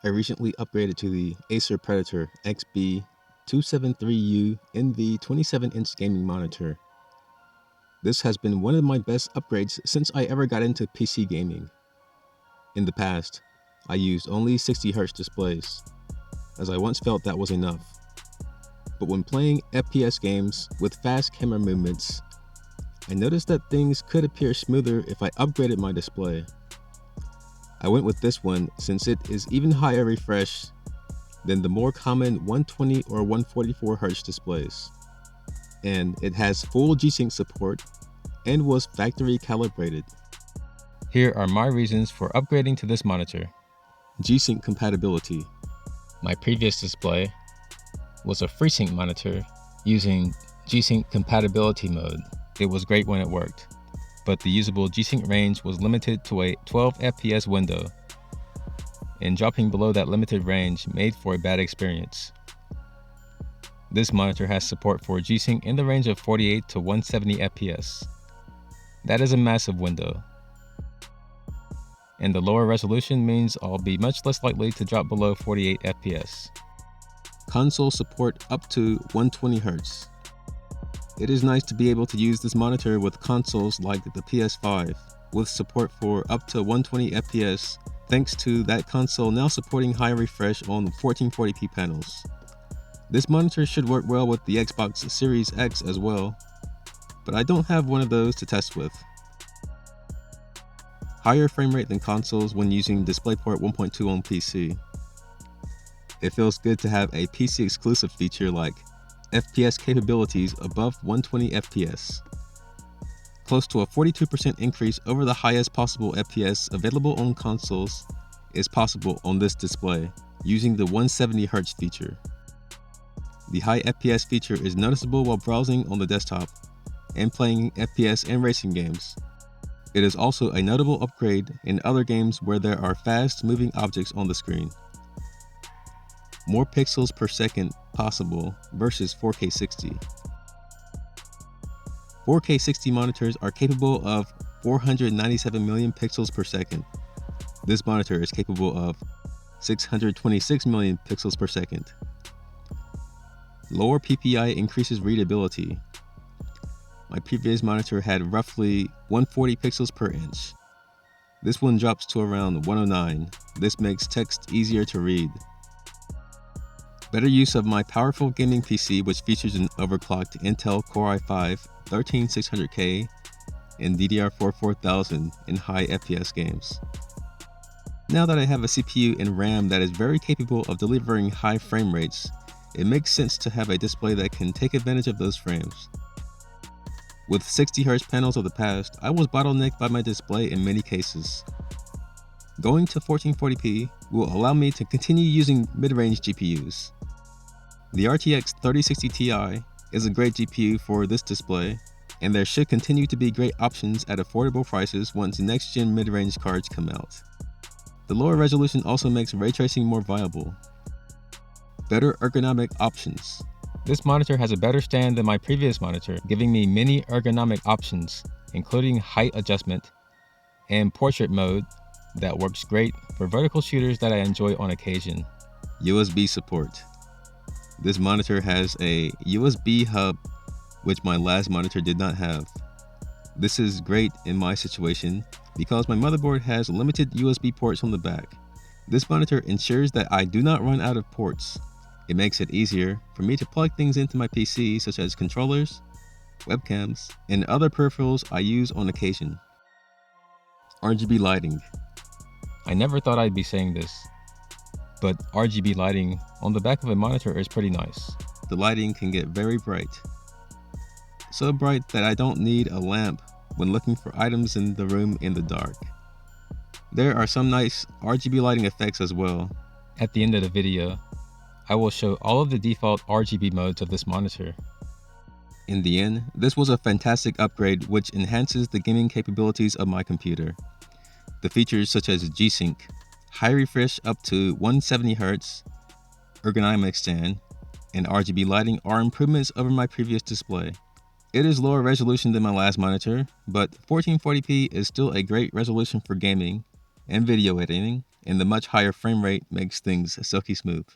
I recently upgraded to the Acer Predator XB273U NV 27-inch gaming monitor. This has been one of my best upgrades since I ever got into PC gaming. In the past, I used only 60Hz displays, as I once felt that was enough. But when playing FPS games with fast camera movements, I noticed that things could appear smoother if I upgraded my display. I went with this one since it is even higher refresh than the more common 120 or 144Hz displays. And it has full G-Sync support and was factory calibrated. Here are my reasons for upgrading to this monitor. G-Sync compatibility. My previous display was a FreeSync monitor using G-Sync compatibility mode. It was great when it worked, but the usable G-Sync range was limited to a 12 FPS window, and dropping below that limited range made for a bad experience. This monitor has support for G-Sync in the range of 48 to 170 FPS. That is a massive window. And the lower resolution means I'll be much less likely to drop below 48 FPS. Console support up to 120Hz. It is nice to be able to use this monitor with consoles like the PS5, with support for up to 120 FPS, thanks to that console now supporting high refresh on 1440p panels. This monitor should work well with the Xbox Series X as well, but I don't have one of those to test with. Higher frame rate than consoles when using DisplayPort 1.2 on PC. It feels good to have a PC exclusive feature like FPS capabilities above 120 FPS. Close to a 42% increase over the highest possible FPS available on consoles is possible on this display using the 170Hz feature. The high FPS feature is noticeable while browsing on the desktop and playing FPS and racing games. It is also a notable upgrade in other games where there are fast-moving objects on the screen. More pixels per second possible versus 4K 60. 4K 60 monitors are capable of 497 million pixels per second. This monitor is capable of 626 million pixels per second. Lower PPI increases readability. My previous monitor had roughly 140 pixels per inch. This one drops to around 109. This makes text easier to read. Better use of my powerful gaming PC, which features an overclocked Intel Core i5-13600K and DDR4 4000 in high FPS games. Now that I have a CPU and RAM that is very capable of delivering high frame rates, it makes sense to have a display that can take advantage of those frames. With 60Hz panels of the past, I was bottlenecked by my display in many cases. Going to 1440p will allow me to continue using mid-range GPUs. The RTX 3060 Ti is a great GPU for this display, and there should continue to be great options at affordable prices once next-gen mid-range cards come out. The lower resolution also makes ray tracing more viable. Better ergonomic options. This monitor has a better stand than my previous monitor, giving me many ergonomic options, including height adjustment and portrait mode that works great for vertical shooters that I enjoy on occasion. USB support. This monitor has a USB hub, which my last monitor did not have. This is great in my situation because my motherboard has limited USB ports on the back. This monitor ensures that I do not run out of ports. It makes it easier for me to plug things into my PC such as controllers, webcams, and other peripherals I use on occasion. RGB lighting. I never thought I'd be saying this, but RGB lighting on the back of a monitor is pretty nice. The lighting can get very bright. So bright that I don't need a lamp when looking for items in the room in the dark. There are some nice RGB lighting effects as well. At the end of the video, I will show all of the default RGB modes of this monitor. In the end, this was a fantastic upgrade which enhances the gaming capabilities of my computer. The features such as G-Sync, high refresh up to 170Hz, ergonomic stand, and RGB lighting are improvements over my previous display. It is lower resolution than my last monitor, but 1440p is still a great resolution for gaming and video editing, and the much higher frame rate makes things silky smooth.